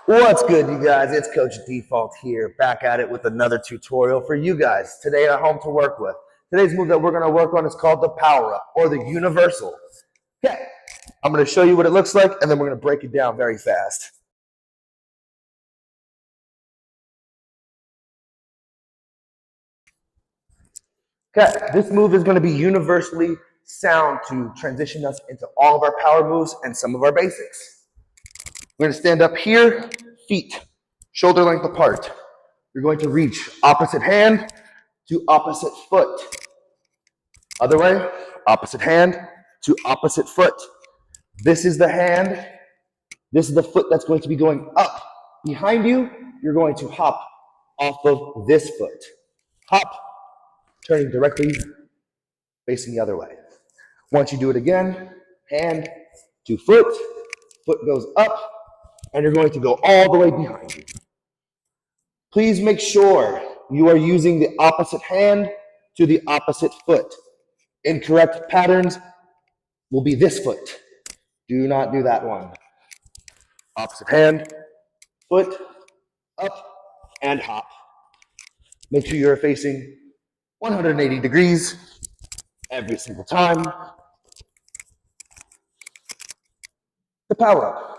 What's good, you guys? It's Coach Default here, back at it with another tutorial for you guys today at home to work with. Today's move that we're going to work on is called the power up or the universal. Okay, I'm going to show you what it looks like and then we're going to break it down very fast. Okay, this move is going to be universally sound to transition us into all of our power moves and some of our basics. We're going to stand up here, feet shoulder length apart. You're going to reach opposite hand to opposite foot. Other way, opposite hand to opposite foot. This is the hand. This is the foot that's going to be going up. Behind you, you're going to hop off of this foot. Hop, turning directly facing the other way. Once you do it again, hand to foot goes up, and you're going to go all the way behind you. Please make sure you are using the opposite hand to the opposite foot. Incorrect patterns will be this foot. Do not do that one. Opposite hand, foot, up, and hop. Make sure you're facing 180 degrees every single time. The power up.